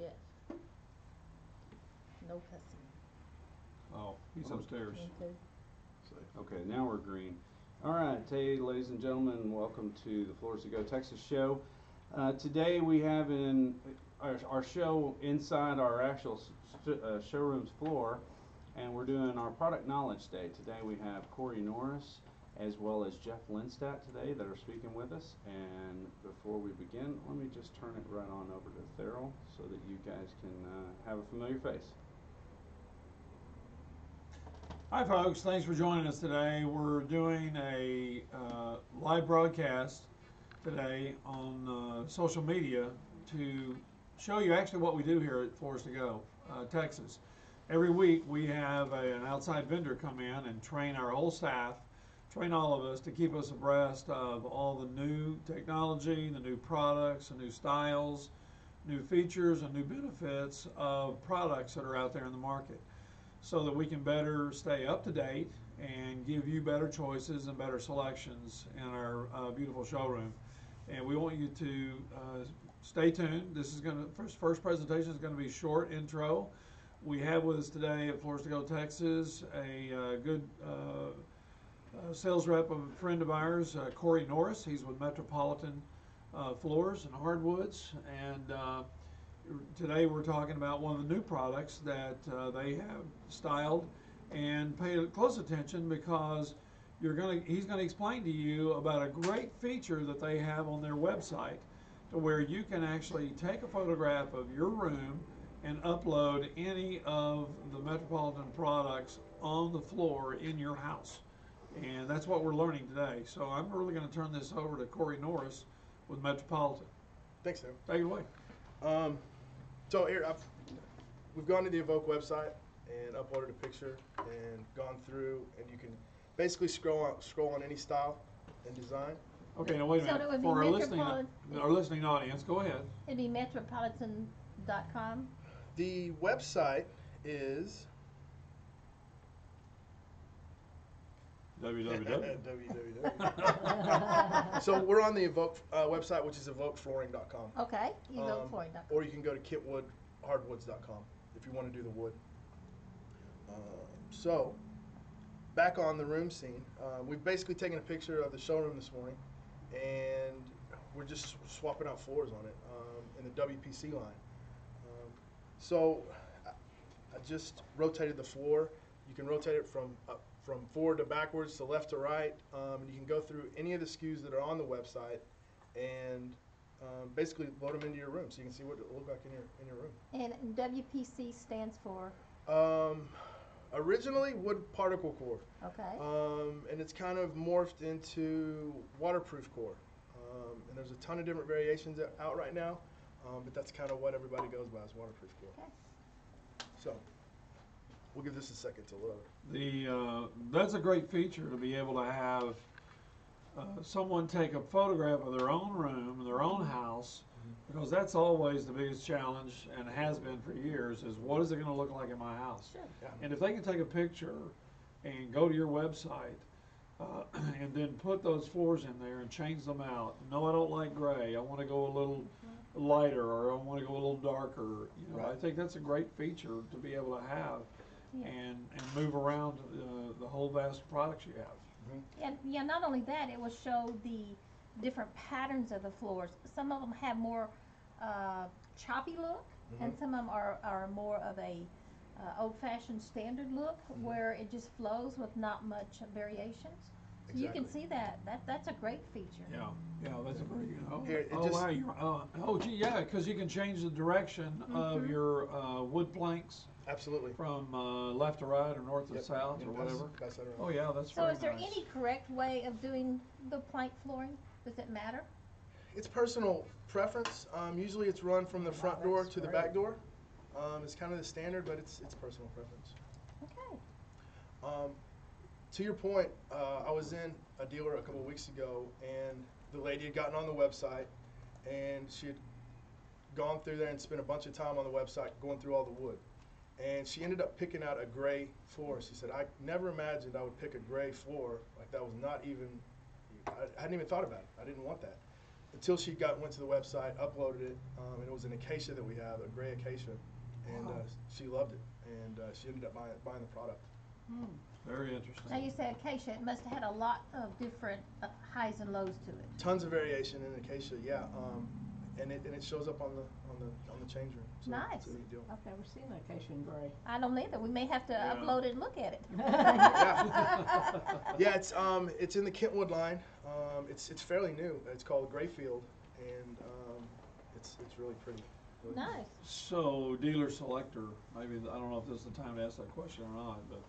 Yes. No cussing. Oh, he's upstairs. Okay. Okay, now we're green. All right, hey, ladies and gentlemen, welcome to the Floors to Go Texas show. Today we have our show inside our actual showroom's floor, and we're doing our product knowledge day. Today we have Corey Norris as well as Jeff Lindstadt today that are speaking with us. And before we begin, let me just turn it right on over to Theril so that you guys can have a familiar face. Hi folks, thanks for joining us today. We're doing a live broadcast today on social media to show you actually what we do here at Floors to Go, Texas. Every week we have an outside vendor come in and train our whole staff, train all of us to keep us abreast of all the new technology, the new products, the new styles, new features, and new benefits of products that are out there in the market, so that we can better stay up to date and give you better choices and better selections in our beautiful showroom. And we want you to stay tuned. This is going to first presentation is going to be short intro. We have with us today at Floors to Go Texas a good sales rep, a friend of ours, Corey Norris. He's with Metropolitan Floors and Hardwoods, and today we're talking about one of the new products that they have styled. And pay close attention, because he's going to explain to you about a great feature that they have on their website, to where you can actually take a photograph of your room and upload any of the Metropolitan products on the floor in your house. And that's what we're learning today. So I'm really going to turn this over to Corey Norris with Metropolitan. Thanks, Sam. Take it away. So here, we've gone to the Evoke website and uploaded a picture and gone through, and you can basically scroll on any style and design. Okay, now wait a So minute. it would be For our listening audience, go ahead. It'd be metropolitan.com. The website is www. www. So we're on the Evoke website, which is evokeflooring.com. Okay, evokeflooring.com. Or you can go to kitwoodhardwoods.com if you want to do the wood. So back on the room scene, we've basically taken a picture of the showroom this morning, and we're just swapping out floors on it in the WPC line. So I just rotated the floor. You can rotate it from forward to backwards, to left to right, and you can go through any of the SKUs that are on the website and basically load them into your room, so you can see what it will look like in your room. And WPC stands for? Originally wood particle core. Okay. And it's kind of morphed into waterproof core. And there's a ton of different variations out right now, but that's kind of what everybody goes by, is waterproof core. Okay. So we'll give this a second to load. That's a great feature, to be able to have someone take a photograph of their own room, their own house, because that's always the biggest challenge, and has been for years, is what is it going to look like in my house? Sure. Yeah. And if they can take a picture and go to your website and then put those floors in there and change them out. No, I don't like gray. I want to go a little lighter, or I want to go a little darker. You know, Right. I think that's a great feature to be able to have. Yeah. And move around the whole vast of products you have. And yeah, not only that, it will show the different patterns of the floors. Some of them have more choppy look, and some of them are more of a old-fashioned standard look, where it just flows with not much variations. So you can see that. That's a great feature. Yeah, that's a very good. Here, Wow, gee, yeah, because you can change the direction of your wood planks. Absolutely. From left to right, or north to south, or whatever. Pass that around. Oh yeah, that's So very is there nice. any correct way of doing the plank flooring? Does it matter? It's personal preference. Usually it's run from the front door to the back door. It's kind of the standard, but it's personal preference. Okay. To your point, I was in a dealer a couple of weeks ago, and the lady had gotten on the website, and she had gone through there and spent a bunch of time on the website going through all the wood. And she ended up picking out a gray floor. She said, I never imagined I would pick a gray floor. Like, that was not even, I hadn't even thought about it. I didn't want that. until she went to the website, uploaded it, and it was an acacia that we have, a gray acacia, and she loved it, and she ended up buying the product. Very interesting. Now you said acacia, it must have had a lot of different highs and lows to it. Tons of variation in acacia, yeah, and it shows up on the change room. So Nice. It's a neat deal. I've never seen acacia in gray. I don't either. We may have to Yeah. upload it and look at it. Yeah, it's in the Kentwood line. It's fairly new. It's called Grayfield, and it's really pretty. Really Nice. So dealer selector, maybe, I don't know if this is the time to ask that question or not, but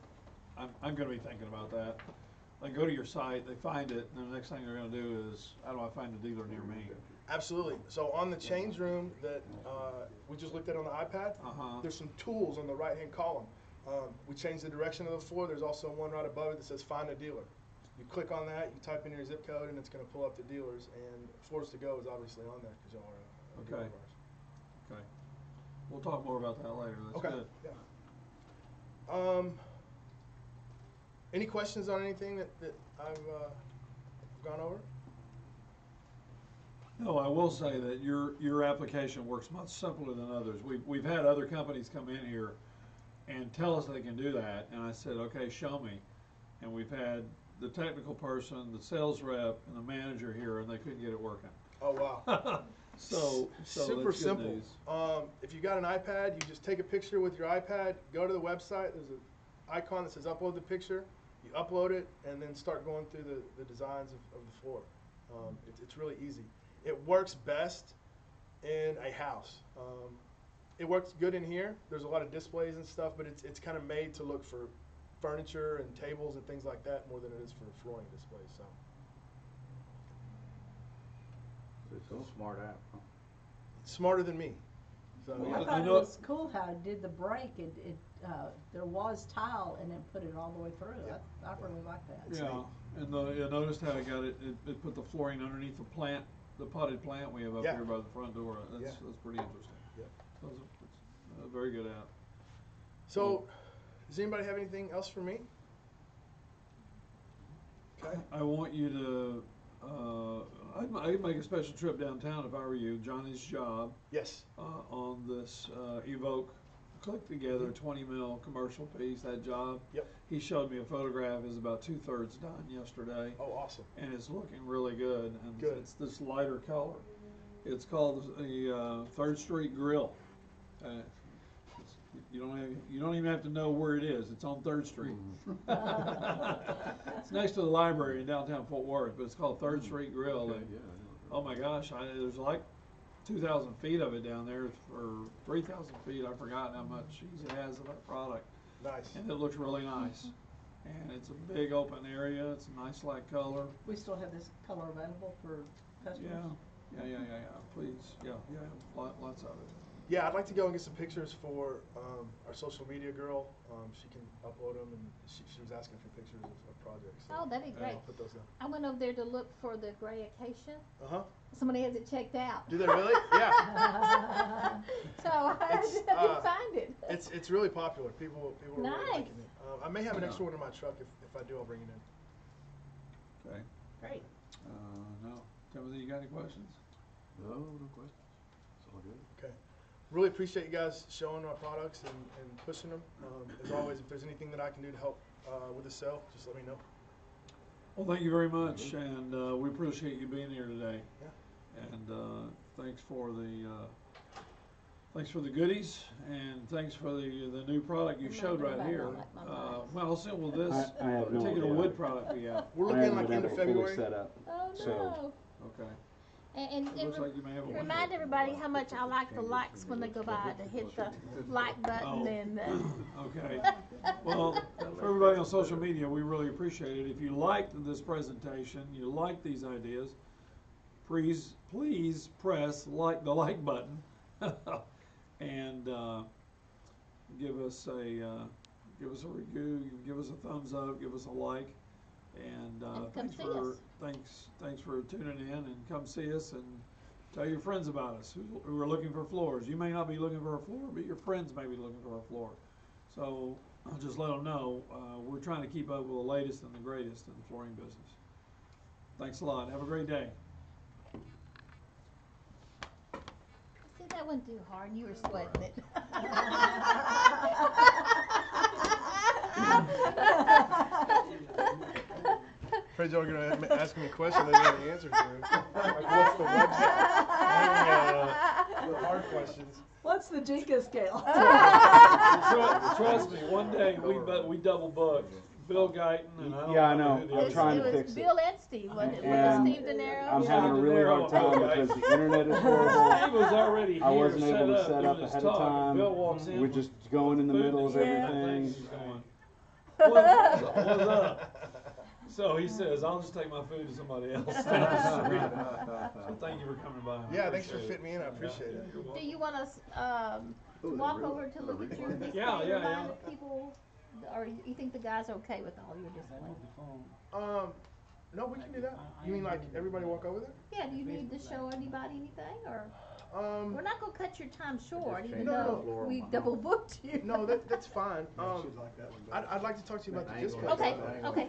I'm gonna be thinking about that. They go to your site, they find it, and the next thing they're gonna do is, how do I find a dealer near me? Absolutely. So on the change room that we just looked at on the iPad, there's some tools on the right-hand column. We changed the direction of the floor. There's also one right above it that says Find a Dealer. You click on that, you type in your zip code, and it's going to pull up the dealers. And Floors to Go is obviously on there because y'all are a dealer Okay. of ours. Okay. We'll talk more about that later. That's Okay. good. Yeah. Any questions on anything that I've gone over? No, I will say that your application works much simpler than others. We've had other companies come in here and tell us they can do that, and I said, okay, show me. And we've had the technical person, the sales rep, and the manager here, and they couldn't get it working. Oh, wow. So Super that's good simple. news. If you got an iPad, you just take a picture with your iPad, go to the website, there's an icon that says upload the picture, you upload it, and then start going through the designs of the floor. It's really easy. It works best in a house. It works good in here. There's a lot of displays and stuff, but it's kind of made to look for furniture and tables and things like that more than it is for flooring displays. So It's a smart app. Huh? smarter than me. So Well, I I thought it know- was cool how it did the break. There was tile and it put it all the way through. Yeah. I really like that. Yeah, and you noticed how it put the flooring underneath the plant, the potted plant we have up Yeah. here by the front door. That's Yeah. pretty interesting. Yeah. So it's a very good app. So, does anybody have anything else for me? Okay. I want you to, I'd make a special trip downtown if I were you, Johnny's job, Yes. on this, Evoke Click Together 20 mil commercial piece, that job. Yep. He showed me a photograph, is about 2/3 done yesterday. Oh, awesome. And it's looking really good, and Good. it's this lighter color. It's called the 3rd Street Grill. You don't even have to know where it is. It's on 3rd Street. It's next to the library in downtown Fort Worth, but it's called 3rd Street Grill. Okay, And, yeah, oh my gosh, there's like 2,000 feet of it down there, or 3,000 feet. I've forgotten how much he has of that product, Nice. and it looks really nice. And it's a big open area. It's a nice light color. We still have this color available for customers. Yeah. Please, yeah. Lots of it. Yeah, I'd like to go and get some pictures for our social media girl. She can upload them, and she was asking for pictures of projects. So Oh, that'd be great. I'll put those down. I went over there to look for the gray acacia. Uh-huh. Somebody has it checked out. Do they really? Yeah. So I It's, didn't find it. It's really popular. People are really Nice. liking it. I may have an extra one in my truck. If I do, I'll bring it in. Okay. Great. No. Timothy, you got any questions? No questions. It's all good. Okay. Really appreciate you guys showing our products and pushing them. As always, if there's anything that I can do to help with the sale, just let me know. Well, thank you very much, and we appreciate you being here today. Yeah. And thanks for the goodies, and thanks for the new product you I'm not showed gonna right buy here. one like my mom's. How soon will this I have no particular idea. wood product be out? We're I looking haven't like been end of able to fully February. set up. Oh, So- no. Okay. And It looks like you may have a window. remind everybody how much I like the likes when they go by to hit the like button Oh. and Okay. Well, for everybody on social media, we really appreciate it. If you liked this presentation, you like these ideas, please press the like button and give us a review, give us a thumbs up, give us a like, and come see us. thanks for tuning in, and come see us and tell your friends about us who are looking for floors. You may not be looking for a floor, but your friends may be looking for a floor. So I'll just let them know we're trying to keep up with the latest and the greatest in the flooring business. Thanks a lot. Have a great day. That wasn't too hard. You were sweating it. Afraid y'all are gonna ask me a question I didn't know the answer to. Like, what's the website? The hard questions. What's the Jinka scale? Trust me, one day we double booked. Bill Guyton and I don't Yeah, I know know. who the I'm other trying guy to It was fix it. Bill and Steve, wasn't it? Was it And Steve De Niro? I'm having a really hard time because the internet is Steve horrible. was already here, I wasn't able to set set up, up doing his ahead of talk, and time. Bill walks in We're with just going in the food middle of and everything. he's going, what's up? So he says, I'll just take my food to somebody else. So thank you for coming by. Yeah, thanks for Appreciate fitting me in. I appreciate it. You're Do welcome. you want us to walk over to look at your display? Yeah. Remind the people, or you think the guys are okay with all your display? No, we can do that. You mean like everybody walk over there? Yeah, do you need to show anybody anything, or? We're not gonna cut your time short, even No, though no. we double booked you. No, that's fine. I'd like to talk to you about the display. Okay, okay.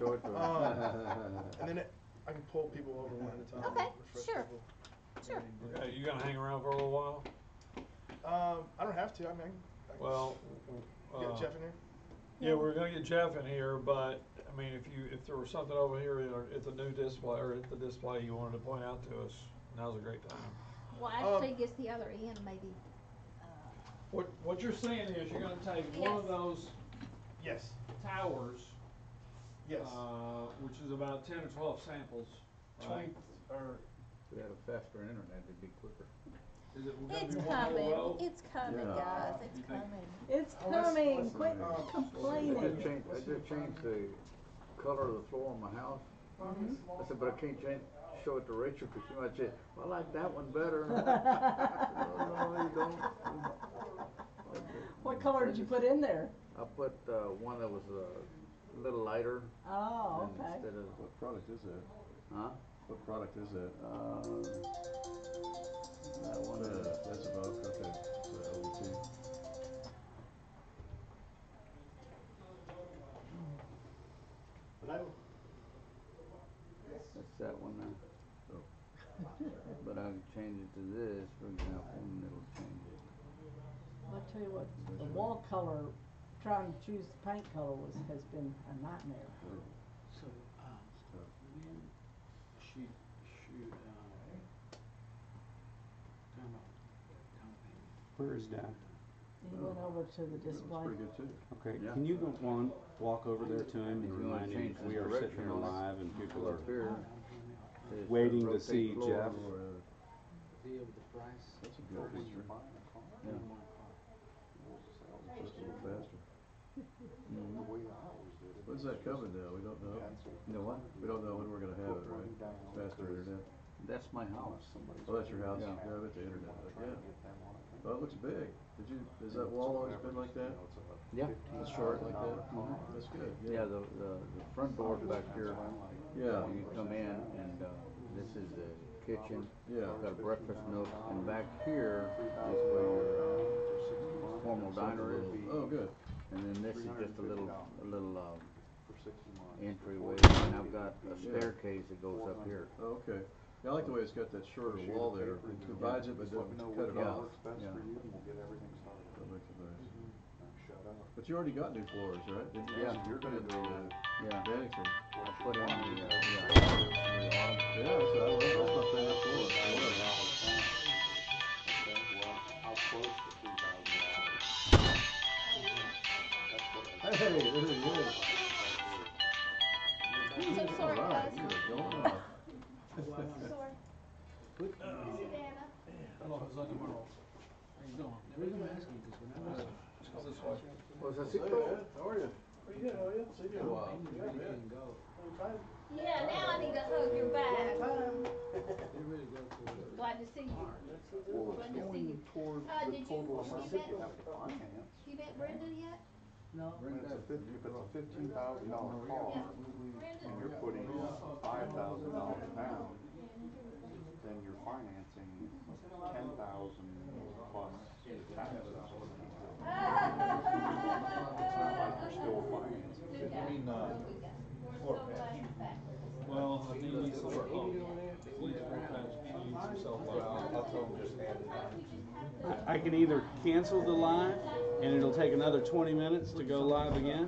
And then I can pull people over one at a time. Okay, refresh sure. people. Sure. Okay, you gonna hang around for a little while? I don't have to. I mean, I can Well, get Jeff in here. yeah, we're gonna get Jeff in here, but I mean, if there was something over here at the new display or at the display you wanted to point out to us, now's a great time. Well, actually, I guess the other end maybe. What you're saying is you're gonna take one of Yes. those Yes. towers, Yes. which is about 10 or 12 samples. 20 or If we had a faster internet, it'd be quicker. Is it gonna It's be one whole coming. row? It's coming, Yeah. guys. It's You think- coming. It's Oh, let's- coming, let's- quit I complaining. just changed the color of the floor on my house. I said, but I can't show it to Rachel because she might say, well, I like that one better. No, you don't. What color did you put in there? I put one that was a little lighter. Oh, and okay. Instead of, What product is that? huh? What product is that? That one is. That's above, okay. So LVT. That's that one there. Oh. But I can change it to this, for example, and it'll change it. I'll tell you what, the wall color, trying to choose the paint color has been a nightmare. So, when shoot, talking about down payment. Where is that? He went over to the That's display. pretty good too. Okay, Yeah. can you go on, walk over there to him and If you wanna remind him change we the are sitting direction here on it, live and people are Up here. is waiting to rotate see floor. Jeff? Deal with the price. That's a good feature. Yeah. Just a little faster. Mhm. When's that coming now? We don't know. The what? We don't know when we're gonna have it, right? Faster internet. That's my house. Oh, that's your house? Yeah. Yeah, I bet the internet, yeah. Oh, it looks big. Has that wall always been like that? Yeah. It's short like that? That's good, Yeah, the front door's back here. Yeah. You come in and, this is the kitchen. Yeah. Got a breakfast nook, and back here is where your, formal diner is. Oh, good. And then this is just a little entryway, and I've got a staircase that goes up here. Oh, okay. Yeah, I like the way it's got that shorter wall there. It divides it, but doesn't cut it Yeah. off. Yeah. That makes it nice. But you already got new floors, right? Didn't you? Yeah. You're gonna do Yeah. Bennington. I put in the, Yeah, so I love, that's my favorite floor. I love it. Hey, there he is. I'm so sorry, All right, guys. you are going off. Sorry. Savannah. Hello, how's that tomorrow? How you doing? The reason I'm asking is when I was Let's go this way. Was that Cisco? How are you? Pretty good, how are you? See you. Wow. they really couldn't go. Yeah, now I need to hug your back. They really go to the Glad to see you. Glad to see you. Did you met Brenda yet? No. It's a $15,000 car, Yeah. and Brenda? you're putting $5,000 down, then you're financing 10,000 plus taxes. You're still financing. Good guy. Good guy. We're so glad he's back. Well, I think he needs to work on, he needs to work on, he needs himself out. I'll tell them just add it. can either cancel the live and it'll take another 20 minutes to go live again,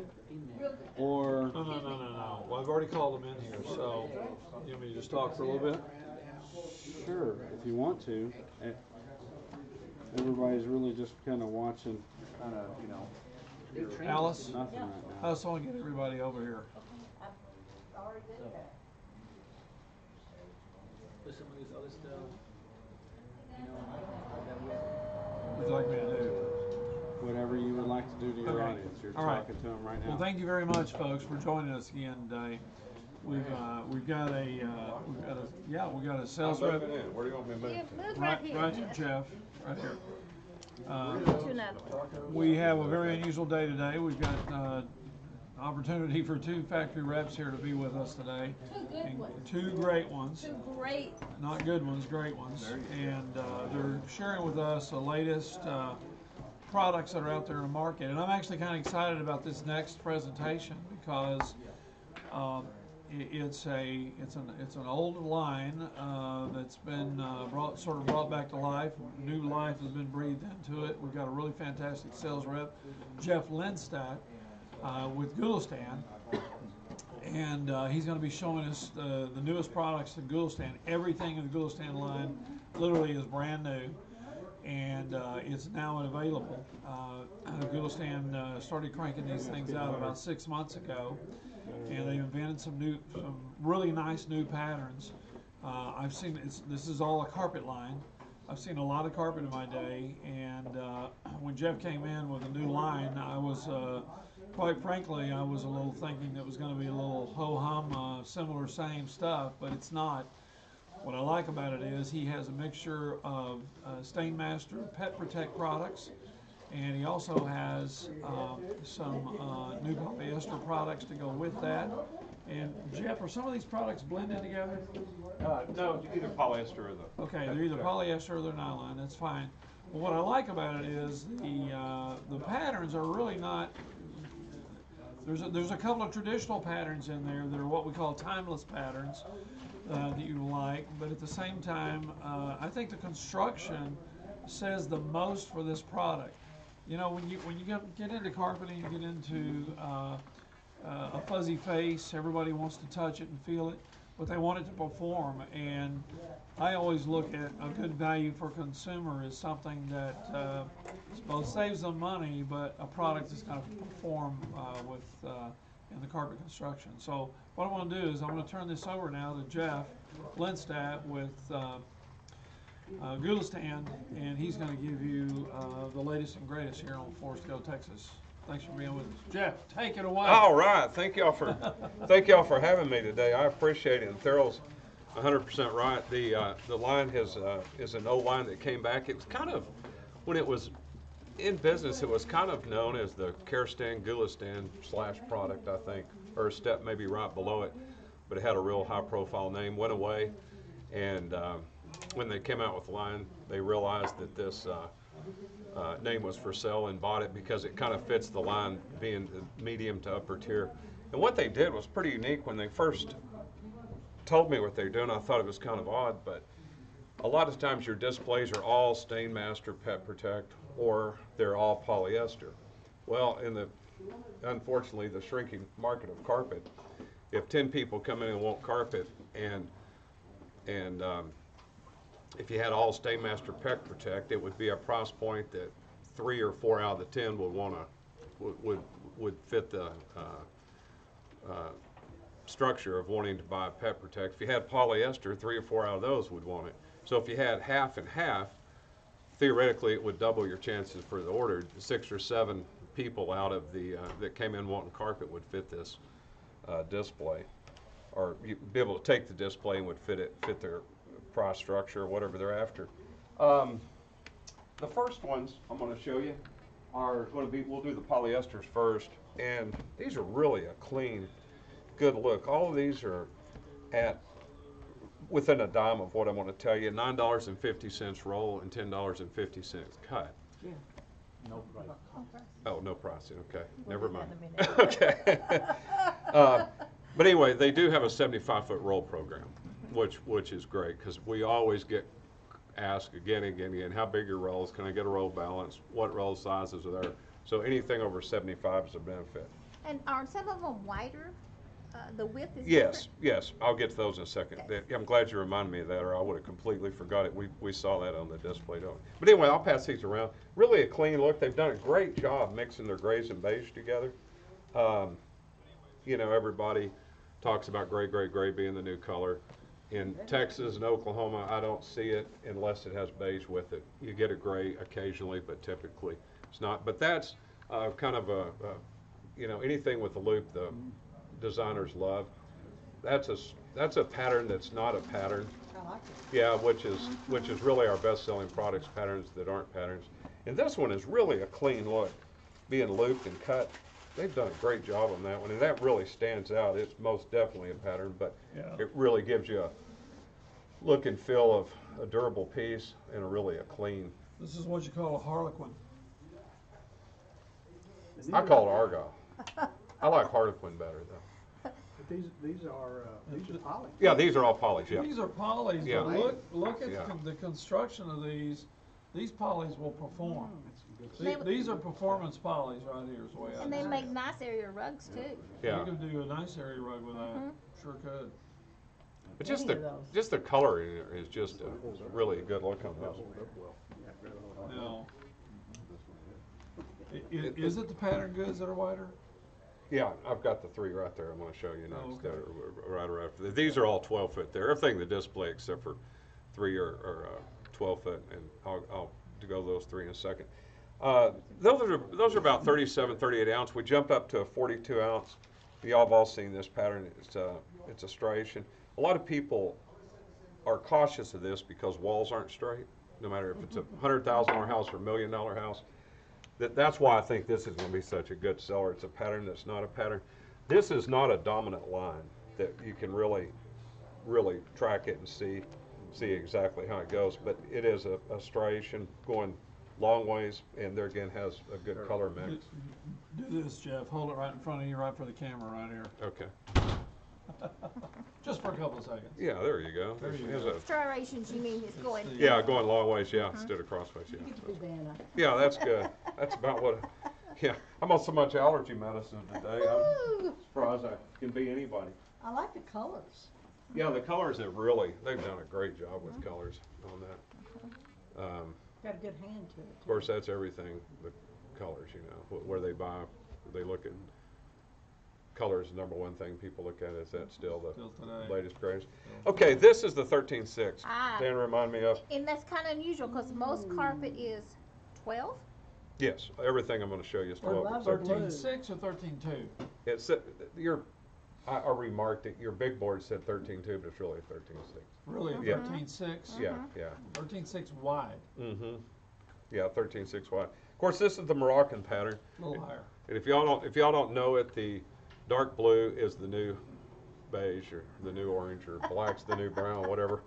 or No. Well, I've already called them in here, so you want me to just talk for a little bit? sure, if you want to. Everybody's really just kind of watching Kind of, you know, Alice, nothing right I now. just want to get everybody over here. But some of these other stuff, you know, that was. What would you like me to do? Whatever you would like to do to your Okay. audience. You're All right. talking to them right now. Well, thank you very much, folks, for joining us again today. We've got a sales rep. Where do you want me to move? You move right here. Right, Jeff, right here. To another one. We have a very unusual day today. We've got opportunity for two factory reps here to be with us today. Two good And ones. two great ones. Two great. Not good ones, great ones. And they're sharing with us the latest products that are out there in the market. And I'm actually kind of excited about this next presentation because it's an old line that's been brought back to life. New life has been breathed into it. We've got a really fantastic sales rep, Jeff Lindstadt, with Gulistan, and he's going to be showing us the newest products in Gulistan. Everything in the Gulistan line literally is brand new, and it's now available. Gulistan started cranking these things out about 6 months ago, and they've invented some really nice new patterns. I've seen this is all a carpet line. I've seen a lot of carpet in my day, and when Jeff came in with a new line, I was quite frankly, I was a little thinking it was going to be a little ho-hum, similar, same stuff, but it's not. What I like about it is he has a mixture of Stainmaster Pet Protect products, and he also has some new polyester products to go with that. And Jeff, are some of these products blended together? No, either polyester or the. Okay, they're either polyester or they're nylon. That's fine. But what I like about it is the patterns are really not. There's a couple of traditional patterns in there that are what we call timeless patterns that you like, but at the same time, I think the construction says the most for this product. You know, when you get into carpeting, you get into a fuzzy face. Everybody wants to touch it and feel it, but they want it to perform. And I always look at a good value for consumer as something that both saves them money, but a product that's going to perform in the carpet construction. So what I want to do is I'm going to turn this over now to Jeff Lindstadt with Gulistan, and he's going to give you the latest and greatest here on Forest Go, Texas. Thanks for being with us. Jeff, take it away. All right, thank y'all for having me today. I appreciate it. And Theril's 100% right. The line is an old line that came back. It was kind of, when it was in business, it was kind of known as the Kerstan Gulistan / product, I think, or a step maybe right below it, but it had a real high profile name. Went away, and when they came out with the line, they realized that this name was for sale and bought it because it kind of fits the line being the medium to upper tier. And what they did was pretty unique. When they first told me what they were doing, I thought it was kind of odd, but a lot of times your displays are all Stainmaster Pet Protect or they're all polyester. Well, unfortunately, the shrinking market of carpet, if 10 people come in and want carpet, and if you had all Stainmaster Pet Protect, it would be a price point that 3 or 4 out of the 10 would fit the structure of wanting to buy Pet Protect. If you had polyester, 3 or 4 out of those would want it. So if you had half and half, theoretically it would double your chances for the order. 6 or 7 people out of the that came in wanting carpet would fit this display, or you'd be able to take the display and would fit their price structure or whatever they're after. The first ones I'm going to show you are going to be, we'll do the polyesters first, and these are really a clean, good look. All of these are at within a dime of what I want to tell you. $9.50 roll and $10.50 cut. Yeah. No price. Oh, no pricing. Okay, never We'll mind. do that in a minute. Okay. But anyway, they do have a 75-foot roll program, which is great because we always get ask again and again and again, how big are your rolls? Can I get a roll balance? What roll sizes are there? So anything over 75 is a benefit. And are some of them wider? The width is Yes, different? yes, I'll get to those in a second. Okay. I'm glad you reminded me of that, or I would have completely forgot it. We saw that on the display, don't we? But anyway, I'll pass these around. Really a clean look. They've done a great job mixing their grays and beige together. You know, everybody talks about gray, gray, gray being the new color. In Texas and Oklahoma, I don't see it unless it has beige with it. You get a gray occasionally, but typically it's not. But that's kind of you know, anything with a loop the designers love. That's a pattern that's not a pattern. I like it. Yeah, which is really our best-selling products, patterns that aren't patterns. And this one is really a clean look, being looped and cut. They've done a great job on that one, and that really stands out. It's most definitely a pattern, but Yeah. it really gives you a look and feel of a durable piece and really a clean. This is what you call a harlequin. I call it Argyle. I like Harlequin better though. But these are polished. Yeah, these are all polished. Yeah. These are polys, Yeah. but look at Yeah. the construction of these. These polys will perform. They- These are performance polys right here is the way I And they see it. make nice area rugs too. Yeah. You could do a nice area rug with that. Sure could. But just Any the of those. just the color in it is just a really good look on this. Now, is it the pattern goods that are wider? Yeah, I've got the three right there. I'm going to show you next. Oh, okay. That are right around. These are all 12 foot there. Everything in the display except for three are 12 foot, and I'll go those three in a second. Those are about 37, 38 ounce. We jumped up to a 42 ounce. Y'all have all seen this pattern. It's a striation. A lot of people are cautious of this because walls aren't straight, no matter if it's a $100,000 house or $1 million house. That's why I think this is going to be such a good seller. It's a pattern that's not a pattern. This is not a dominant line that you can really track it and see exactly how it goes. But it is a striation going long ways, and there again has a good color mix. Do this, Jeff. Hold it right in front of you, right for the camera, right here. Okay. Just for a couple of seconds. Yeah, there you go. There you Here's go. a- Striations, you mean, is going. yeah, going long ways. Yeah, instead of crossways. You Yeah. get to be Vanna. Yeah, that's good. That's about what. Yeah, I'm on so much allergy medicine today. I'm Woo! surprised I can be anybody. I like the colors. Yeah, the colors they've done a great job with colors on that. Got a good hand to it. Of course, that's everything. The colors, you know, where they buy, they look at colors. The number one thing people look at is that still the Still today. latest greatest. Okay, this is the 13.6. Ah. Dan, remind me of. And that's kind of unusual because most carpet is 12. Yes, everything I'm going to show you is Or 12. love So or blue. 13.6 or 13.2? it's I remarked that your big board said 13.2, but it's really 13.6. Really, Yeah. 13.6? Yeah, yeah. 13.6 wide, Mm-hmm. Yeah, 13.6 wide. Of course, this is the Moroccan pattern. a little higher. And if y'all don't know it, the dark blue is the new beige or the new orange or black's the new brown, whatever.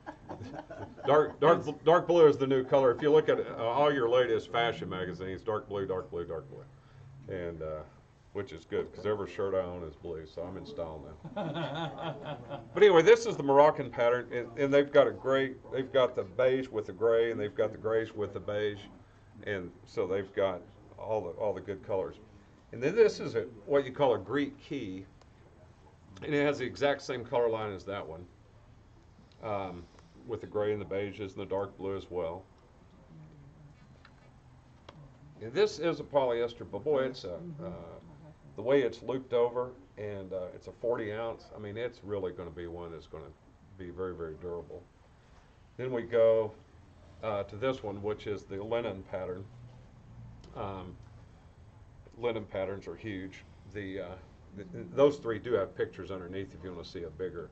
Dark blue is the new color. If you look at all your latest fashion magazines, dark blue, dark blue, dark blue, and which is good because every shirt I own is blue, so I'm in style now. But anyway, this is the Moroccan pattern, and they've got the beige with the gray, and they've got the grays with the beige, and so they've got all the good colors. And then this is what you call a Greek key, and it has the exact same color line as that one, with the gray and the beiges and the dark blue as well. And this is a polyester, but boy, it's the way it's looped over, and it's a 40 ounce. I mean, it's really going to be one that's going to be very, very durable. Then we go to this one, which is the linen pattern. Linen patterns are huge. Those three do have pictures underneath if you want to see a bigger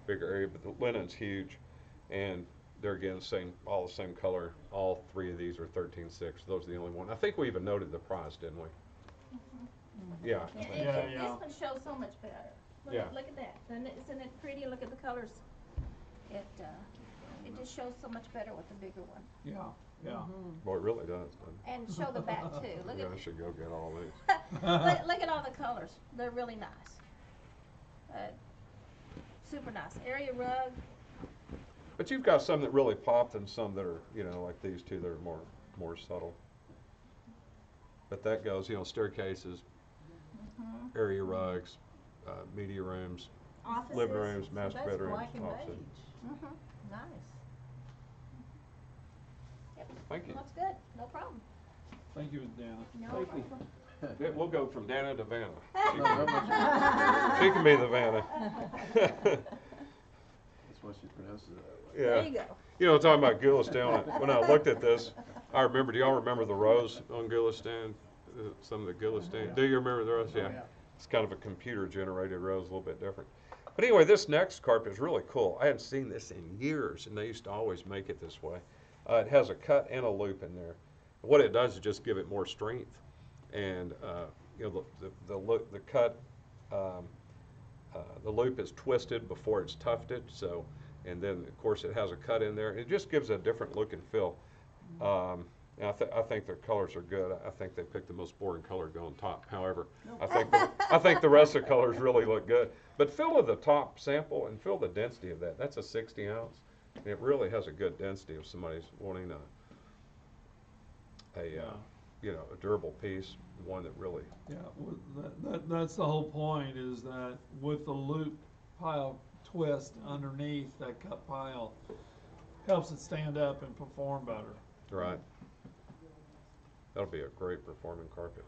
area, but the linen's huge, and they're again all the same color. All three of these are 13.6. Those are the only one. I think we even noted the price, didn't we? Yeah. And Yeah, this yeah. one shows so much better. Yeah. Look at that. Isn't it pretty? Look at the colors. It just shows so much better with the bigger one. Yeah, yeah. Boy, it really does. doesn't it? And show the back too. Look Yeah, at I should go get all these. look at all the colors. They're really nice. Super nice. Area rug. But you've got some that really pop and some that are, you know, like these two that are more subtle. But that goes, you know, staircases, area rugs, media rooms, Offices. living rooms, So master that's bedrooms, black and offices. beige. Nice. Yep. Thank you. That's good. No problem. Thank you, Dana. No Thank you. problem. Yeah, we'll go from Dana to Vanna. That's She can be the Vanna. why she pronounces it that way. There Yeah. you go. You know, talking about Gillistown, when I looked at this, I remember, do y'all remember the rows on Gillistown? Some of the Gillistown, do you remember the rows? Yeah. It's kind of a computer generated rows, a little bit different. But anyway, this next carpet is really cool. I hadn't seen this in years, and they used to always make it this way. It has a cut and a loop in there. What it does is just give it more strength. And, you know, the cut, the loop is twisted before it's tufted, so, and then of course it has a cut in there. It just gives a different look and feel. And I think their colors are good. I think they picked the most boring color to go on top. However, I think the rest of the colors really look good. But feel the top sample and feel the density of that. That's a 60 ounce. And it really has a good density if somebody's wanting you know, a durable piece, one that really. Yeah, that's the whole point, is that with the loop pile twist underneath, that cut pile helps it stand up and perform better. Right. That'll be a great performing carpet.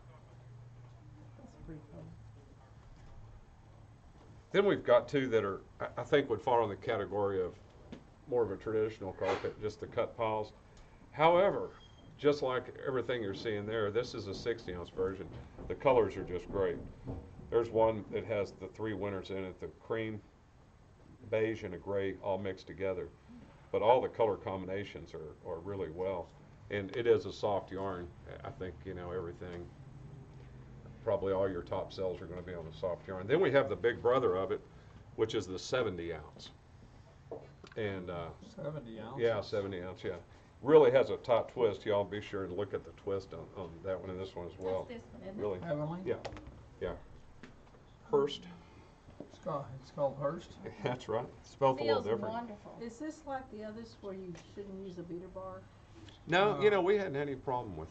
That's pretty cool. Then we've got two that are, I think would fall in the category of more of a traditional carpet, just the cut piles. However, just like everything you're seeing there, this is a 60 ounce version. The colors are just great. There's one that has the three winters in it, the cream, beige, and a gray all mixed together. But all the color combinations are really well. And it is a soft yarn. I think, you know, everything, probably all your top cells are going to be on the soft yarn. Then we have the big brother of it, which is the 70 ounce. And 70 ounce? yeah, 70 ounce, yeah. Really has a top twist. Y'all be sure to look at the twist on that one and this one as well. That's this one, isn't it? Really, Heavenly? yeah, yeah. Hurst, It's called Hurst? that's right. Spelled a little Feels different. wonderful. Is this like the others where you shouldn't use a beater bar? No, you know, we hadn't any problem with,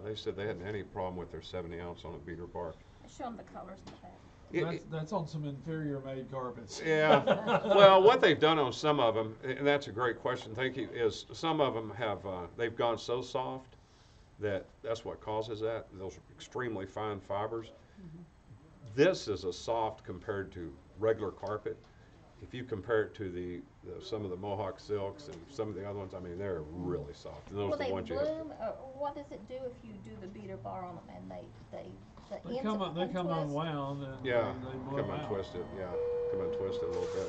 they said they hadn't any problem with their 70 ounce on a beater bar. Show them the colors in the back. That's on some inferior made carpets. Yeah, well, what they've done on some of them, and that's a great question, thank you, is some of them have, they've gone so soft that that's what causes that, those extremely fine fibers. This is a soft compared to regular carpet. If you compare it to some of the Mohawk silks and some of the other ones, I mean, they're really soft. And those Will are the they ones you have to. bloom, or what does it do if you do the beater bar on them and the They ends come of they them come twist? unwound and Yeah, they blow come out. untwisted, yeah, come untwisted a little bit.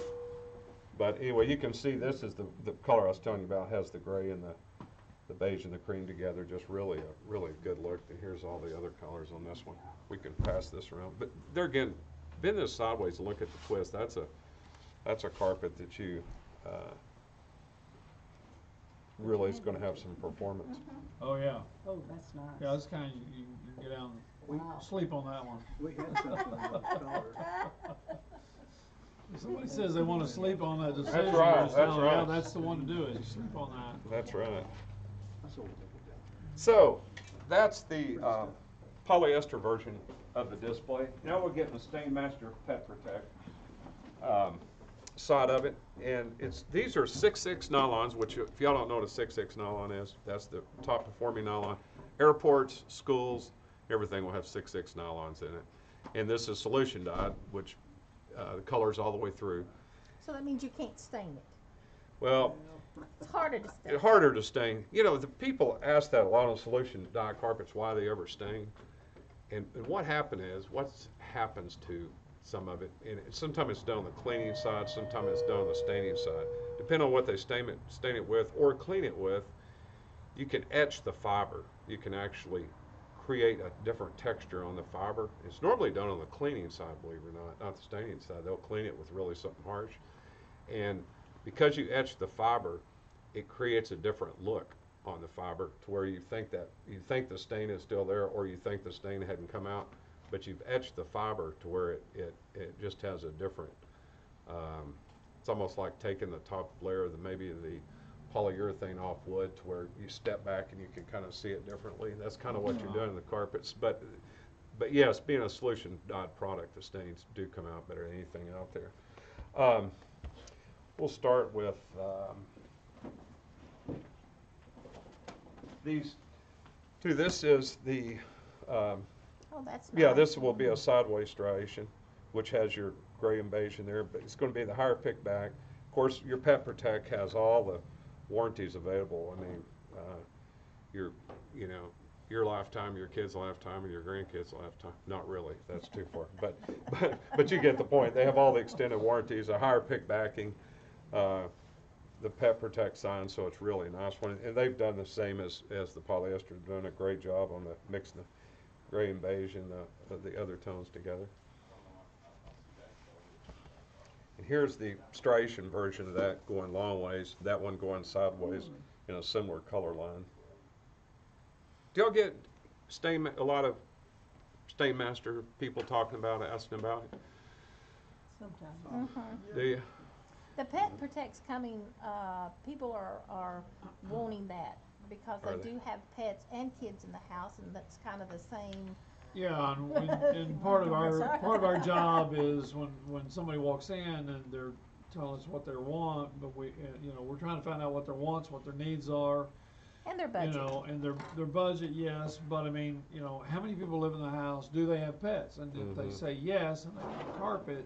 But anyway, you can see this is the color I was telling you about, has the gray and the beige and the cream together, just really a good look. And here's all the other colors on this one. We can pass this around. But there again, bend this sideways and look at the twist. That's a carpet that you really is going to have some performance. Oh, yeah. Oh, that's nice. Yeah, it's kind of, you can get down and Wow. sleep on that one. We had something about color. If somebody says they want to sleep on that decision, That's right, just tell that's them, right. yeah, that's the one to do it. You sleep on that. That's right. That's what we did. So that's the polyester version of the display. Now we're getting the Stainmaster Pet Protect side of it, and these are 6/6 nylons, which if y'all don't know what a 6/6 nylon is, that's the top performing nylon. Airports, schools, everything will have 6/6 nylons in it, and this is solution dyed, which the colors all the way through. So that means you can't stain it. Well, It's harder to stain. it's harder to stain. You know, the people ask that a lot on solution dye carpets, why they ever stain. And what happens to some of it, and sometimes it's done on the cleaning side, sometimes it's done on the staining side. Depending on what they stain it with or clean it with, you can etch the fiber. You can actually create a different texture on the fiber. It's normally done on the cleaning side, believe it or not the staining side. They'll clean it with really something harsh. And because you etch the fiber, it creates a different look on the fiber to where you think the stain is still there, or you think the stain hadn't come out, but you've etched the fiber to where it just has a different It's almost like taking the top layer of maybe the polyurethane off wood to where you step back and you can kind of see it differently. That's kind of what you're doing in the carpets. But yes, being a solution dyed product, the stains do come out better than anything out there. We'll start with these two. This is the Oh, that's nice. yeah, this will be a sideways striation, which has your gray and beige in there, but it's going to be the higher pick back. Of course, your Pet Protect has all the warranties available. I mean, your, you know, your lifetime, your kid's lifetime, and your grandkid's lifetime. Not really, that's too far. But you get the point. They have all the extended warranties, a higher pick backing, the Pet Protect sign, so it's really a nice one. And they've done the same as the polyester. They've done a great job on the mixing the gray and beige and the other tones together. And here's the striation version of that going long ways, that one going sideways in a similar color line. Do y'all get a lot of Stainmaster people talking about it, asking about it? Sometimes. Do you? The Pet Protect's coming, people are wanting that because Are they they? do have pets and kids in the house, and that's kind of the same. Yeah, and part of our job is when somebody walks in and they're telling us what they want, but we you know, we're trying to find out what their wants, what their needs are, And their budget. you know, and their budget, yes, but I mean, you know, how many people live in the house? Do they have pets? And if they say yes and they want carpet,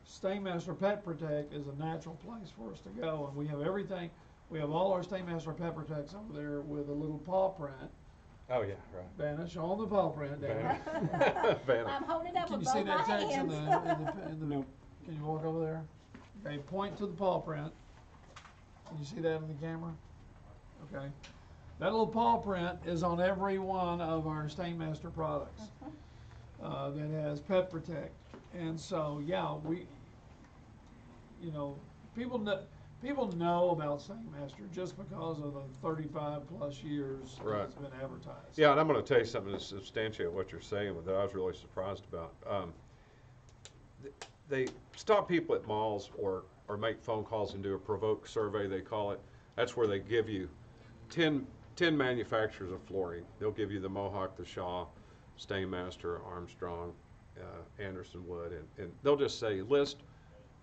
Stainmaster Pet Protect is a natural place for us to go, and we have everything. We have all our Stainmaster Pet Protects over there with a little paw print. Oh yeah, right. Vanna, show them the paw print, Dana. Vanna. I'm holding it up Can with you see both that my text in hands. the Nope. Can you walk over there? Okay, point to the paw print. Can you see that in the camera? Okay. That little paw print is on every one of our Stainmaster products that has Pet Protect. And so, yeah, you know, people know about Stainmaster just because of the 35 plus years that Right. it's been advertised. Yeah, and I'm going to tell you something to substantiate what you're saying that I was really surprised about. They stop people at malls or make phone calls and do a provoke survey, they call it. That's where they give you 10 manufacturers of flooring. They'll give you the Mohawk, the Shaw, Stainmaster, Armstrong, Anderson Wood, and they'll just say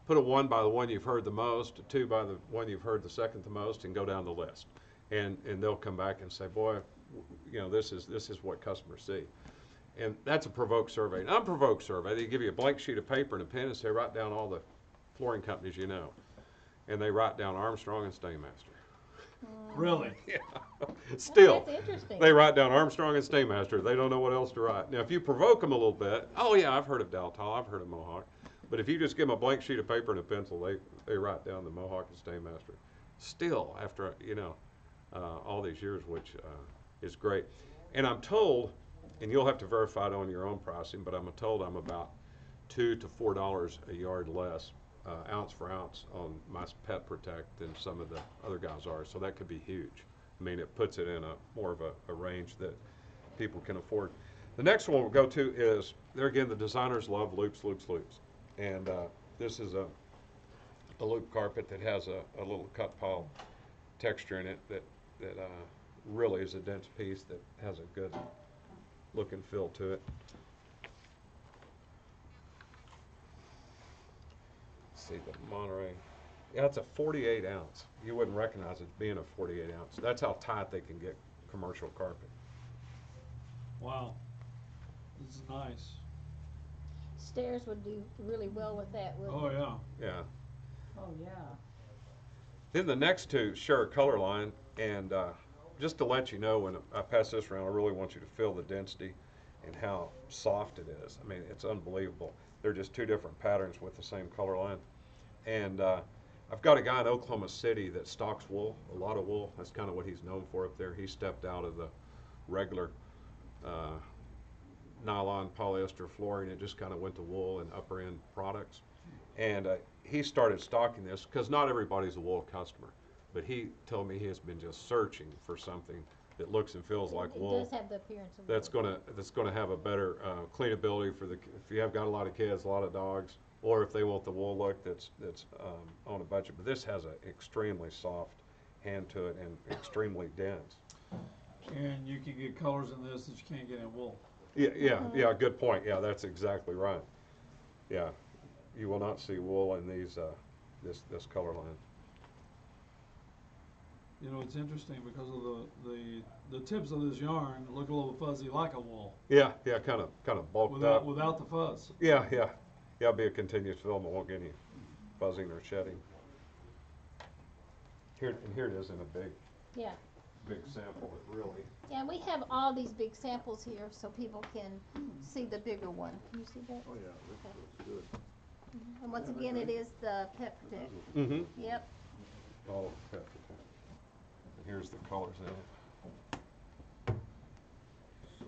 put a 1 by the one you've heard the most, a 2 by the one you've heard the second the most, and go down the list. And they'll come back and say, boy, you know, this is what customers see. And that's a provoke survey. An unprovoked survey, they give you a blank sheet of paper and a pen and say, write down all the flooring companies you know. And they write down Armstrong and Stainmaster. Really? Yeah. Still, That's interesting. they write down Armstrong and Stainmaster. They don't know what else to write. Now, if you provoke them a little bit, oh yeah, I've heard of Daltall, I've heard of Mohawk. But if you just give them a blank sheet of paper and a pencil, they write down the Mohawk and Stainmaster. Still, after, you know, all these years, which is great. And I'm told, and you'll have to verify it on your own pricing, but I'm told I'm about $2 to $4 a yard less, ounce for ounce, on my Pet Protect than some of the other guys are. So that could be huge. I mean, it puts it in more of a range that people can afford. The next one we'll go to is, there again, the designers love loops, loops, loops. And this is a loop carpet that has a little cut pile texture in it that really is a dense piece that has a good look and feel to it. Let's see, the Monterey. Yeah, it's a 48 ounce. You wouldn't recognize it being a 48 ounce. That's how tight they can get commercial carpet. Wow. This is nice. Stairs would do really well with that, wouldn't Oh, it? yeah. Yeah. Oh, yeah. Then the next two share a color line, and just to let you know, when I pass this around, I really want you to feel the density and how soft it is. I mean, it's unbelievable. They're just two different patterns with the same color line. And I've got a guy in Oklahoma City that stocks wool, a lot of wool. That's kind of what he's known for up there. He stepped out of the regular nylon polyester flooring and just kind of went to wool and upper end products. And he started stocking this because not everybody's a wool customer, but he told me he has been just searching for something that looks and feels like wool. It does have the appearance of That's wool. gonna have a better cleanability for if you have got a lot of kids, a lot of dogs, or if they want the wool look, that's on a budget. But this has an extremely soft hand to it and extremely dense. And you can get colors in this that you can't get in wool. Yeah, good point. Yeah, that's exactly right. Yeah, you will not see wool in these this color line. You know, it's interesting because of the tips of this yarn look a little fuzzy like a wool. Yeah, kind of bulked up. Without the fuzz. Yeah, it'll be a continuous filament, won't get any fuzzing or shedding. Here it is in a Yeah. big sample. It really. Yeah, we have all these big samples here so people can see the bigger one. Can you see that? Oh, yeah, that's good. And once again, it is the pep protect. Mm-hmm. Yep. All pep protect. And here's the colors in it. So,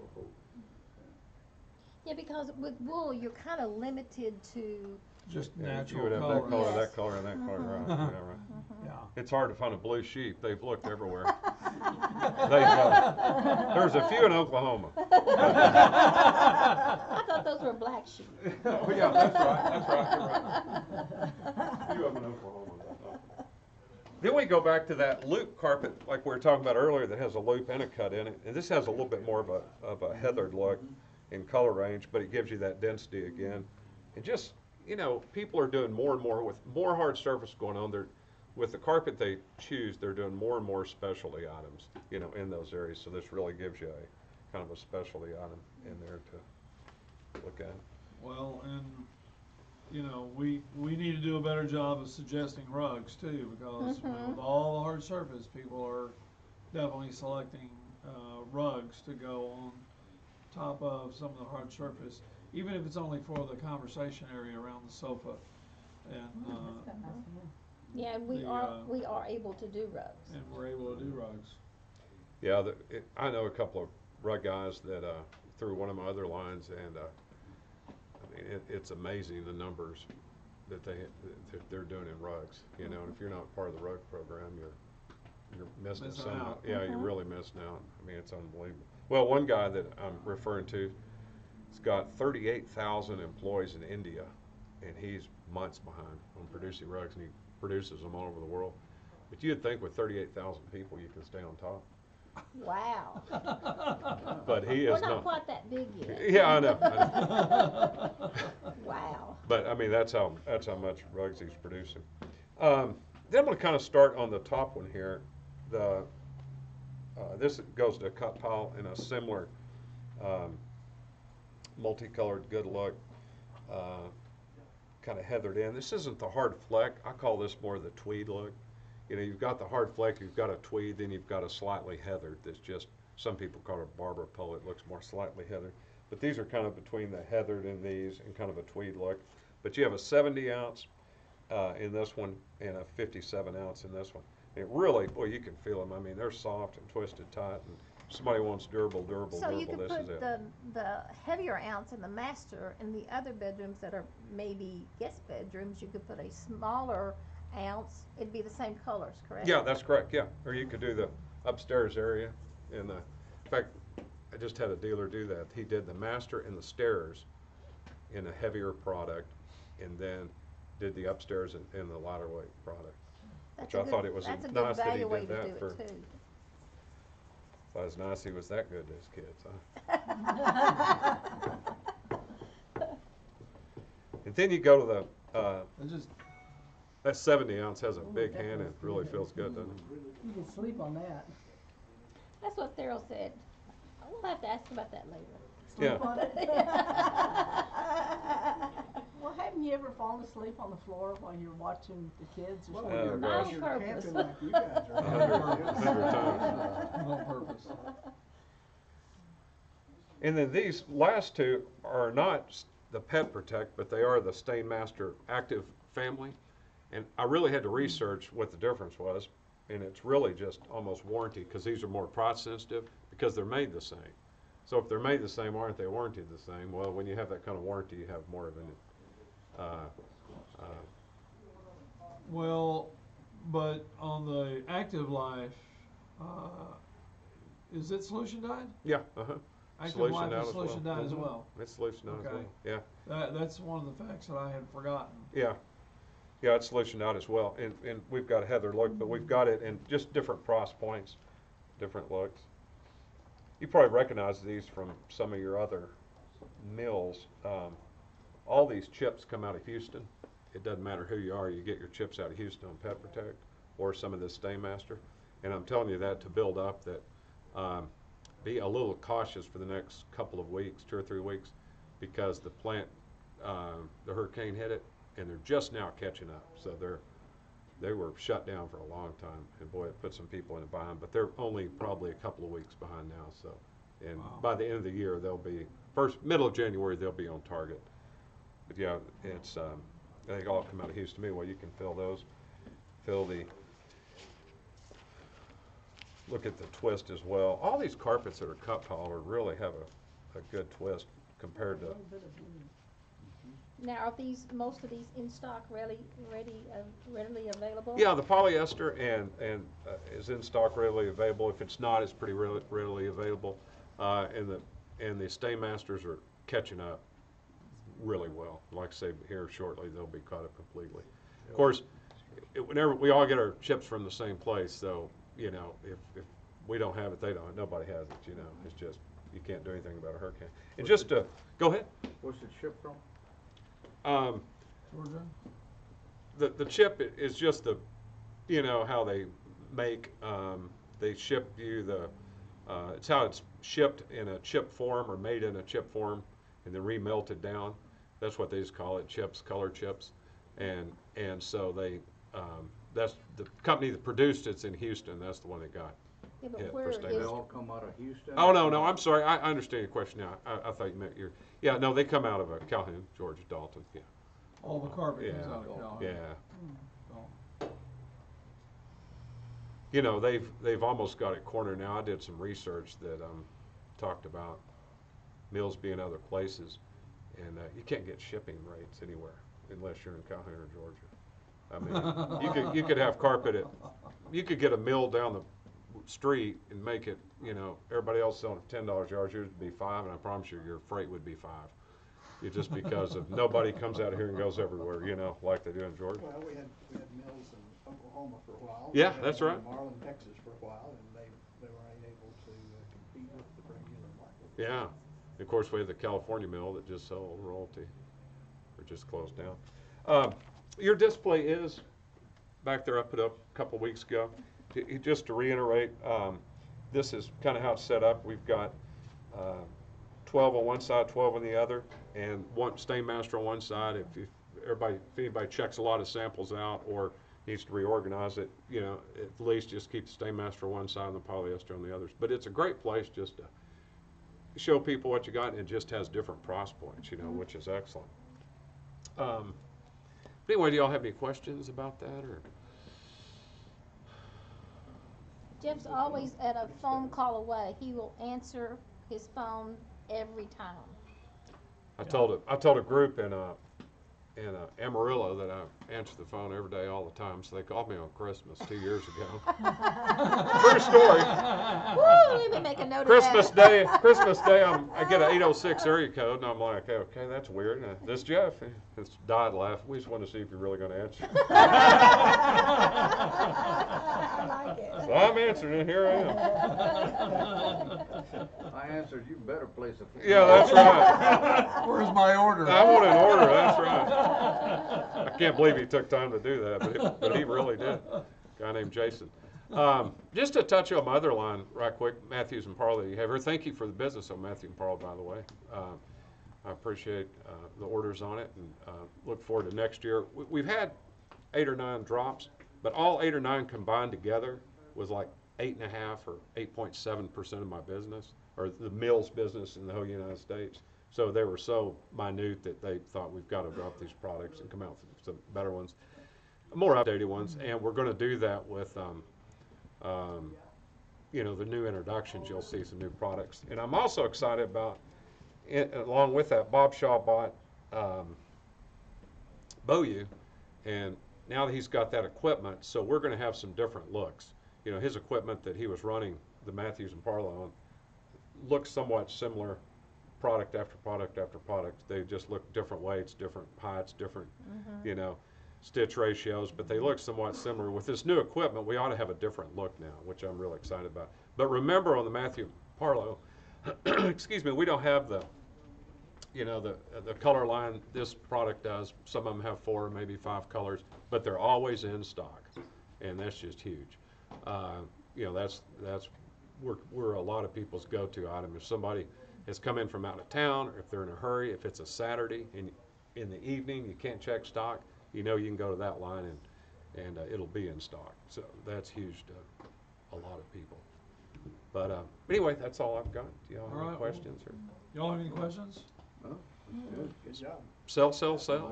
Yeah, because with wool, you're kind of limited to. Just Yeah, natural you would have color. that color, Yes. that color, and that color. Right. Yeah, right. Yeah. It's hard to find a blue sheep. They've looked everywhere. There's a few in Oklahoma. I thought those were black sheep. Oh, yeah, that's right, you're right. A few of them in Oklahoma. Then we go back to that loop carpet, like we were talking about earlier, that has a loop and a cut in it. And this has a little bit more of a heathered look in color range, but it gives you that density again. And just, you know, people are doing more and more with more hard surface going on. With the carpet they choose, they're doing more and more specialty items, you know, in those areas. So this really gives you a kind of a specialty item in there to look at. Well, and you know, we need to do a better job of suggesting rugs too, because I mean, with all the hard surface, people are definitely selecting rugs to go on top of some of the hard surface, even if it's only for the conversation area around the sofa. And Yeah, and we are able to do rugs. and we're able to do rugs. Yeah, I know a couple of rug guys that through one of my other lines, and I mean it's amazing the numbers that they're doing in rugs. You know, and if you're not part of the rug program, you're missing some out. Yeah, you're really missing out. I mean, it's unbelievable. Well, one guy that I'm referring to has got 38,000 employees in India, and he's months behind on producing rugs, and he produces them all over the world. But you'd think with 38,000 people you can stay on top. Wow. But he We're is not quite that big yet. Yeah, I know. Wow. But I mean, that's how much rugs he's producing. Then I'm going to kind of start on the top one here. This goes to a cut pile in a similar multicolored good look, kind of heathered in. This isn't the hard fleck. I call this more the tweed look. You know, you've got the hard fleck, you've got a tweed, then you've got a slightly heathered that's just, some people call it barber pole. It looks more slightly heathered. But these are kind of between the heathered and these and kind of a tweed look. But you have a 70 ounce in this one and a 57 ounce in this one. It really, boy, you can feel them. I mean, they're soft and twisted tight, and if somebody wants durable, So you could this is put it. the heavier ounce in the master, and the other bedrooms that are maybe guest bedrooms, you could put a smaller ounce. It'd be the same colors, correct? Yeah, that's correct, yeah. Or you could do the upstairs area. In fact, I just had a dealer do that. He did the master and the stairs in a heavier product, and then did the upstairs in the lighter weight product. That's Which a I good- thought it was that's a good nice that he value way did to that do it, for. too. Thought it was nice he was that good to his kids, huh? And then you go to the, It just that 70 ounce has a big hand and it really feels good, doesn't it? You can sleep on that. That's what Theril said. We'll have to ask about that later. Yeah. Sleep on it. Well, haven't you ever fallen asleep on the floor while you're watching the kids or Well, something? you're gosh. you're On purpose. camping like you guys are. 100 times. on purpose. And then these last two are not the Pet Protect, but they are the Stainmaster Active family. And I really had to research what the difference was, and it's really just almost warranty, because these are more price sensitive because they're made the same. So if they're made the same, aren't they warranted the same? Well, when you have that kind of warranty, you have more of an Well, but on the active life, is it solution dyed? yeah, uh-huh. Active solution life out is as well. solutioned out as Mhm. well. It's solutioned out as Okay. well. Yeah. That's one of the facts that I had forgotten. Yeah. Yeah, it's solutioned out as well. And we've got Heather look, but we've got it in just different price points, different looks. You probably recognize these from some of your other mills. All these chips come out of Houston. It doesn't matter who you are, you get your chips out of Houston on Pet Protect or some of this Stainmaster. And I'm telling you that to build up that be a little cautious for the next couple of weeks, 2 or 3 weeks, because the plant, the hurricane hit it, and they're just now catching up. So they were shut down for a long time, and boy, it put some people in a bind. But they're only probably a couple of weeks behind now. So, and Wow. by the end of the year, they'll be middle of January, they'll be on target. But yeah, it's they all come out of Houston. Well, you can fill those, fill the. Look at the twist as well. All these carpets that are cup hollow really have a good twist compared to. Now, are these, most of these in stock, readily available? Yeah, the polyester and is in stock, readily available. If it's not, it's pretty readily available. And the Stainmasters are catching up really well. Like I say, here shortly they'll be caught up completely. Of course, whenever we all get our chips from the same place, so you know, if we don't have it, they don't. Nobody has it. You know, it's just you can't do anything about a hurricane. And just to go ahead. Where's it shipped from? Georgia? The chip is just the, you know, how they make, they ship you the, it's how it's shipped in a chip form or made in a chip form and then remelted down. That's what they just call it, chips, color chips. And so they, that's the company that produced it's in Houston. That's the one that got Yeah, but hit where for is- They Stainmaster. all come out of Houston? Oh, no, I'm sorry. I understand your question now. I thought you meant yeah, no, they come out of Calhoun, Georgia, Dalton, yeah. All the carpet comes Yeah. out of Calhoun. Yeah. Oh. You know, they've almost got it cornered now. I did some research that talked about mills being other places, and you can't get shipping rates anywhere unless you're in Calhoun or Georgia. I mean, you could have carpet you could get a mill down the street and make it, you know, everybody else selling it $10 yards, yours would be $5, and I promise you your freight would be $5. Just because of nobody comes out of here and goes everywhere, you know, like they do in Georgia. Well, we had mills in Oklahoma for a while. Yeah, We had that's one right. in Marlin, Texas for a while, and they were unable to compete with the regular market. Yeah. Of course, we have the California mill that just sold royalty, or just closed down. Your display is back there. I put up a couple weeks ago. Just to reiterate, this is kind of how it's set up. We've got 12 on one side, 12 on the other, and one Stainmaster on one side. If anybody checks a lot of samples out or needs to reorganize it, you know, at least just keep the Stainmaster on one side and the polyester on the others. But it's a great place just to show people what you got, and it just has different price points, you know, which is excellent. Anyway, do y'all have any questions about that, or? Jeff's always at a phone call away. He will answer his phone every time. I told a group in Amarillo that I answer the phone every day all the time, so they called me on Christmas 2 years ago. True story. Woo, let me make a note Christmas of that. Day, I get an 806 area code, and I'm like, okay, that's weird. This is Jeff. It's died laughing. We just want to see if you're really going to answer. I like it. So I'm answering it. Here I am. I answered, you better place a. Yeah, that's right. Where's my order? I want an order. That's right. I can't believe he took time to do that, but he really did. A guy named Jason. Just to touch on my other line right quick, Matthews and Parley, you have here. Thank you for the business on Matthew and Parley, by the way. I appreciate the orders on it, and look forward to next year. We've had 8 or 9 drops, but all 8 or 9 combined together was like 8.5 or 8.7% of my business, or the mill's business in the whole United States. So they were so minute that they thought we've got to drop these products and come out with some better ones, more updated ones, and we're going to do that with, you know, the new introductions. You'll see some new products, and I'm also excited about, along with that, Bob Shaw bought Boyu, and now that he's got that equipment, so we're going to have some different looks. You know, his equipment that he was running the Matthews and Parlow on look somewhat similar, product after product after product. They just look different weights, different heights, different, you know, stitch ratios, but they look somewhat similar. With this new equipment, we ought to have a different look now, which I'm really excited about. But remember, on the Matthew Parlow, excuse me, we don't have the, you know, the color line this product does. Some of them have 4, maybe 5 colors, but they're always in stock, and that's just huge. You know, we're a lot of people's go-to item. If somebody has come in from out of town, or if they're in a hurry, if it's a Saturday and in the evening you can't check stock, you know you can go to that line and it'll be in stock. So that's huge to a lot of people. But anyway, that's all I've got. Do y'all have any questions? Or Y'all have any questions? Oh, that's good. Good job. sell, sell, sell.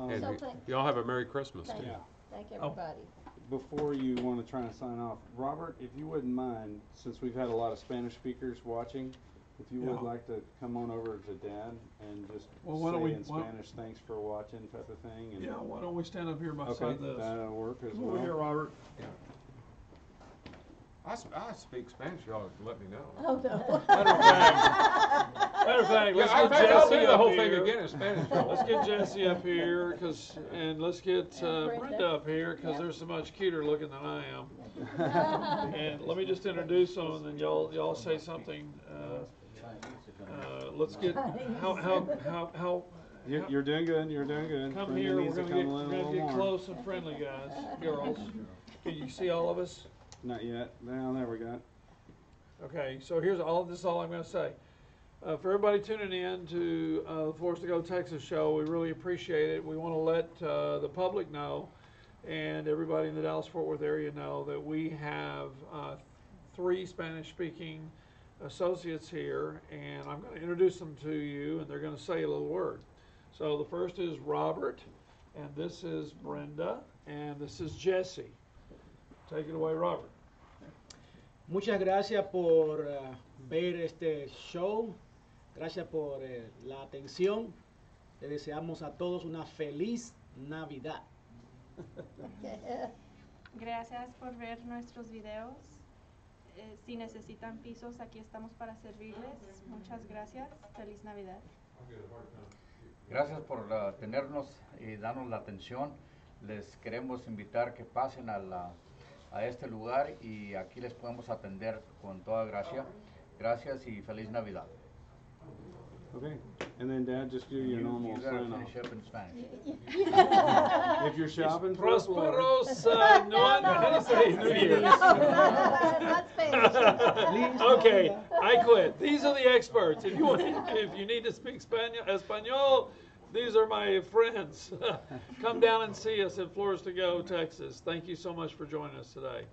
And So y'all have a Merry Christmas Thank too. you. Thank everybody. Before you want to try and sign off, Robert, if you wouldn't mind, since we've had a lot of Spanish speakers watching, if you would Yeah. like to come on over to Dad and just Well, why don't say we- in Spanish, thanks for watching type of thing. And Yeah, why don't we stand up here okay, beside this? that'll work as Over here, well. Robert. I speak Spanish. Y'all let me know. Oh, no. Matter of fact, let's Yeah, get I'll do Jesse the up whole thing here. again in Spanish. Let's get Jesse up here, and let's get And Brenda. Brenda up here, because Yeah. they're so much cuter looking than I am. And let me just introduce them, and then y'all say something. Let's get how. You're doing good. You're doing good. Come Brenda here. We're needs to gonna come get a little get more. close and friendly, guys, girls. Can you see all of us? Not yet. Now there we go. Okay, so here's all I'm going to say. For everybody tuning in to the Forced to Go Texas show, we really appreciate it. We want to let the public know and everybody in the Dallas-Fort Worth area know that we have 3 Spanish-speaking associates here, and I'm going to introduce them to you, and they're going to say a little word. So the first is Robert, and this is Brenda, and this is Jesse. Take it away, Robert. Muchas gracias por ver este show. Gracias por la atención. Le deseamos a todos una feliz Navidad. Gracias por ver nuestros videos. Si necesitan pisos, aquí estamos para servirles. Muchas gracias. Feliz Navidad. Gracias por tenernos y darnos la atención. Les queremos invitar que pasen a este lugar y aquí les podemos atender con toda gracia. Gracias y feliz Navidad. Okay. And then Dad, just do your normal You gotta sign off. finish up in Spanish. If you're shopping for a floor. Prosperos how do you say New Year's? Not Spanish. Okay, I quit. These are the experts. If you need to speak Espanol, these are my friends. Come down and see us at Flores to Go, Texas. Thank you so much for joining us today.